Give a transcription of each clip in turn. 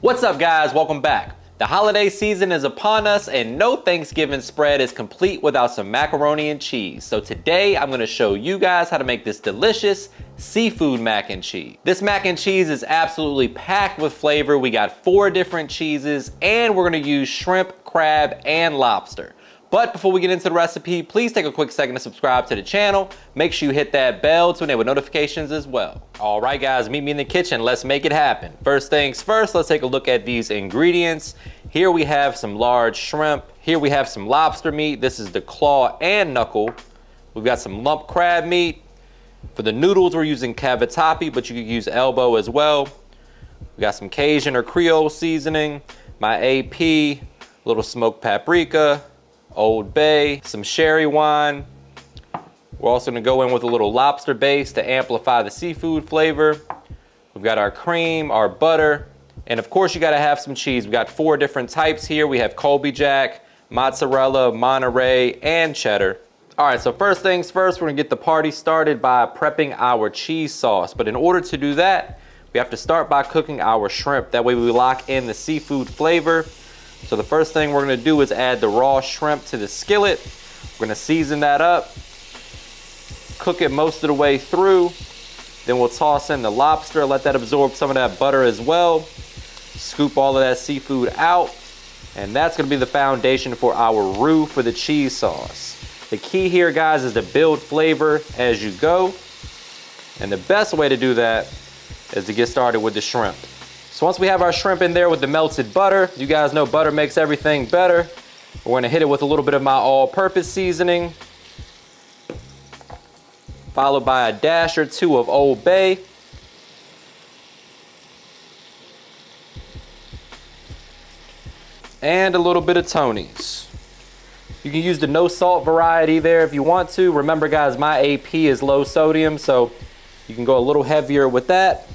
What's up guys, welcome back. The holiday season is upon us and no Thanksgiving spread is complete without some macaroni and cheese. So today I'm gonna show you guys how to make this delicious seafood mac and cheese. This mac and cheese is absolutely packed with flavor. We got 4 different cheeses and we're gonna use shrimp, crab, and lobster. But before we get into the recipe, please take a quick second to subscribe to the channel. Make sure you hit that bell to enable notifications as well. All right guys, meet me in the kitchen. Let's make it happen. First things first, let's take a look at these ingredients. Here we have some large shrimp. Here we have some lobster meat. This is the claw and knuckle. We've got some lump crab meat. For the noodles, we're using cavatappi, but you could use elbow as well. We got some Cajun or Creole seasoning, my AP, little smoked paprika, Old Bay, some sherry wine. We're also gonna go in with a little lobster base to amplify the seafood flavor. We've got our cream, our butter, and of course you gotta have some cheese. We've got 4 different types here. We have Colby Jack, mozzarella, monterey, and cheddar. All right, so first things first, we're gonna get the party started by prepping our cheese sauce. But in order to do that, we have to start by cooking our shrimp. That way we lock in the seafood flavor. So the first thing we're gonna do is add the raw shrimp to the skillet. We're gonna season that up, cook it most of the way through. Then we'll toss in the lobster, let that absorb some of that butter as well. Scoop all of that seafood out. And that's gonna be the foundation for our roux for the cheese sauce. The key here, guys, is to build flavor as you go. And the best way to do that is to get started with the shrimp. So once we have our shrimp in there with the melted butter, you guys know butter makes everything better. We're gonna hit it with a little bit of my all-purpose seasoning, followed by a dash or 2 of Old Bay. And a little bit of Tony's. You can use the no salt variety there if you want to. Remember guys, my AP is low sodium, so you can go a little heavier with that.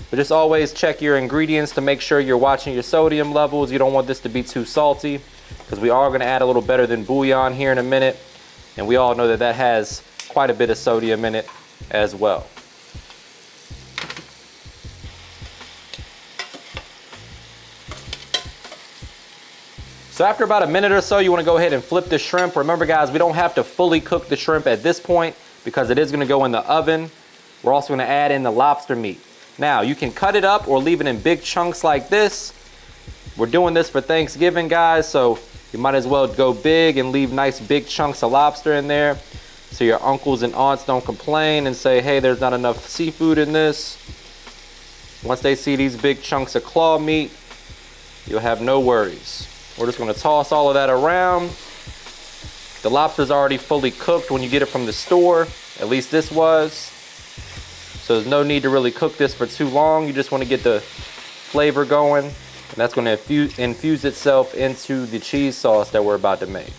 But just always check your ingredients to make sure you're watching your sodium levels. You don't want this to be too salty because we are going to add a little better than bouillon here in a minute. And we all know that that has quite a bit of sodium in it as well. So after about a minute or so, you want to go ahead and flip the shrimp. Remember guys, we don't have to fully cook the shrimp at this point because it is going to go in the oven. We're also going to add in the lobster meat. Now, you can cut it up or leave it in big chunks like this. We're doing this for Thanksgiving, guys, so you might as well go big and leave nice big chunks of lobster in there so your uncles and aunts don't complain and say, hey, there's not enough seafood in this. Once they see these big chunks of claw meat, you'll have no worries. We're just gonna toss all of that around. The lobster's already fully cooked when you get it from the store. At least this was. So there's no need to really cook this for too long. You just want to get the flavor going. And that's going to infuse itself into the cheese sauce that we're about to make.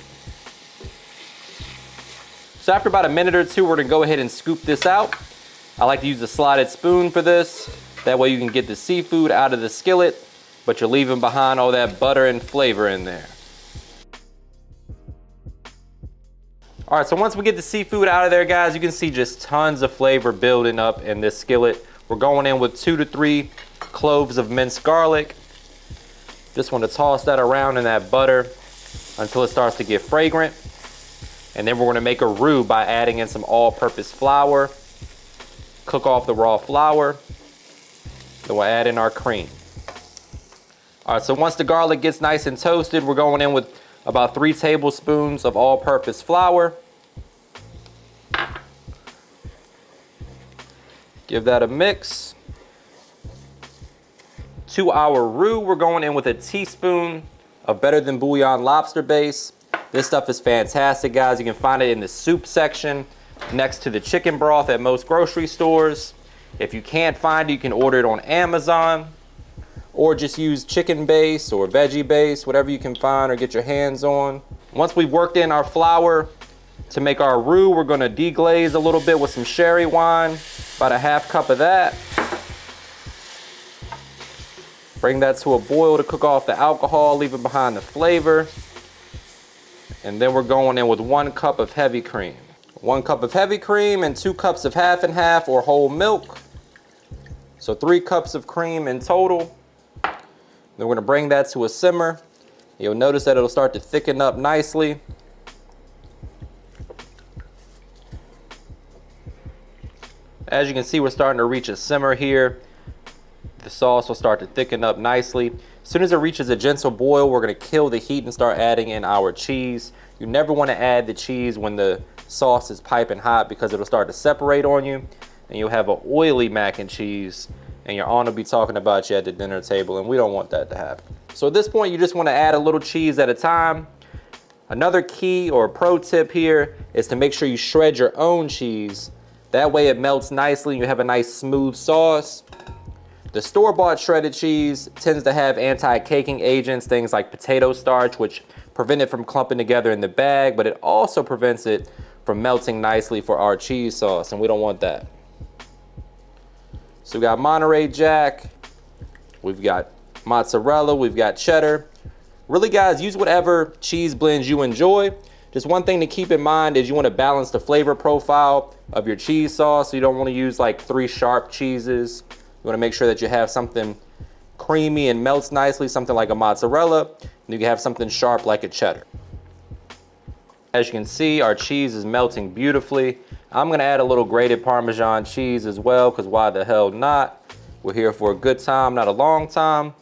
So after about a minute or 2, we're going to go ahead and scoop this out. I like to use a slotted spoon for this. That way you can get the seafood out of the skillet, but you're leaving behind all that butter and flavor in there. All right, so once we get the seafood out of there, guys, you can see just tons of flavor building up in this skillet. We're going in with 2 to 3 cloves of minced garlic. Just want to toss that around in that butter until it starts to get fragrant. And then we're going to make a roux by adding in some all-purpose flour. Cook off the raw flour. Then we'll add in our cream. All right, so once the garlic gets nice and toasted, we're going in with about 3 tablespoons of all-purpose flour. Give that a mix. To our roux, we're going in with a teaspoon of Better Than Bouillon lobster base. This stuff is fantastic, guys. You can find it in the soup section next to the chicken broth at most grocery stores. If you can't find it, you can order it on Amazon. Or just use chicken base or veggie base, whatever you can find or get your hands on. Once we've worked in our flour to make our roux, we're gonna deglaze a little bit with some sherry wine, about a half cup of that. Bring that to a boil to cook off the alcohol, leaving behind the flavor. And then we're going in with 1 cup of heavy cream. 1 cup of heavy cream and 2 cups of half and half or whole milk. So 3 cups of cream in total. Then we're gonna bring that to a simmer. You'll notice that it'll start to thicken up nicely. As you can see, we're starting to reach a simmer here. The sauce will start to thicken up nicely. As soon as it reaches a gentle boil, we're gonna kill the heat and start adding in our cheese. You never wanna add the cheese when the sauce is piping hot because it'll start to separate on you and you'll have an oily mac and cheese and your aunt will be talking about you at the dinner table, and we don't want that to happen. So at this point, you just wanna add a little cheese at a time. Another key or pro tip here is to make sure you shred your own cheese. That way it melts nicely and you have a nice smooth sauce. The store-bought shredded cheese tends to have anti-caking agents, things like potato starch, which prevent it from clumping together in the bag, but it also prevents it from melting nicely for our cheese sauce, and we don't want that. So we got Monterey Jack, we've got mozzarella, we've got cheddar. Really, guys, use whatever cheese blends you enjoy. Just one thing to keep in mind is you want to balance the flavor profile of your cheese sauce. So you don't want to use like 3 sharp cheeses. You want to make sure that you have something creamy and melts nicely, something like a mozzarella, and you can have something sharp like a cheddar. As you can see, our cheese is melting beautifully. I'm going to add a little grated Parmesan cheese as well, because why the hell not? We're here for a good time, not a long time.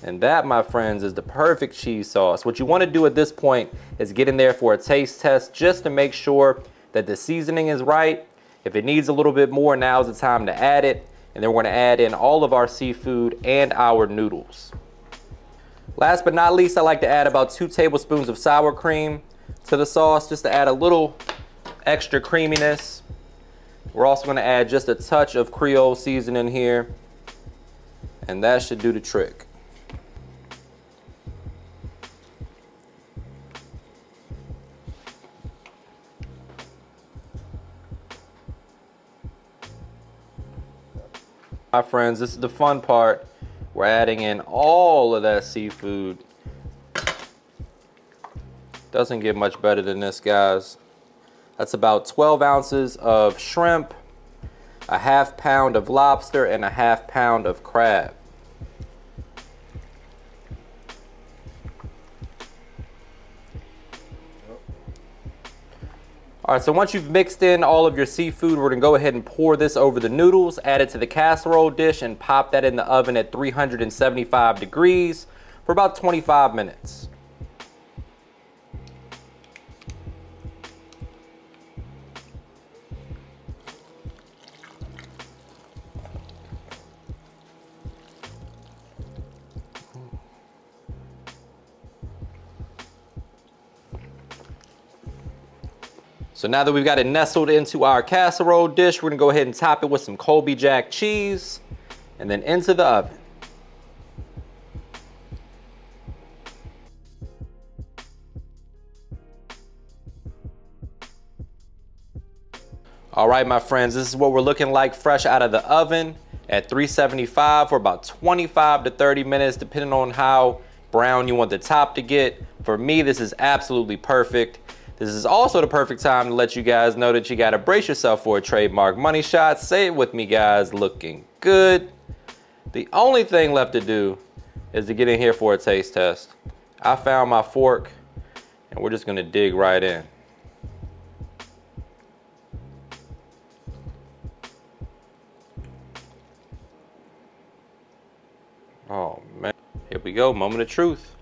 And that, my friends, is the perfect cheese sauce. What you want to do at this point is get in there for a taste test just to make sure that the seasoning is right. If it needs a little bit more, now's the time to add it. And then we're going to add in all of our seafood and our noodles. Last but not least, I like to add about 2 tablespoons of sour cream to the sauce just to add a little extra creaminess. We're also going to add just a touch of Creole seasoning here, and that should do the trick. My friends, this is the fun part. We're adding in all of that seafood. Doesn't get much better than this, guys. That's about 12 ounces of shrimp, a ½ pound of lobster, and a ½ pound of crab. All right, so once you've mixed in all of your seafood, we're gonna go ahead and pour this over the noodles, add it to the casserole dish, and pop that in the oven at 375 degrees for about 25 minutes. So now that we've got it nestled into our casserole dish, we're gonna go ahead and top it with some Colby Jack cheese and then into the oven. All right, my friends, this is what we're looking like fresh out of the oven at 375 for about 25 to 30 minutes, depending on how brown you want the top to get. For me, this is absolutely perfect. This is also the perfect time to let you guys know that you gotta brace yourself for a trademark money shot. Say it with me, guys. Looking good. The only thing left to do is to get in here for a taste test. I found my fork and we're just gonna dig right in. Oh man, here we go, moment of truth.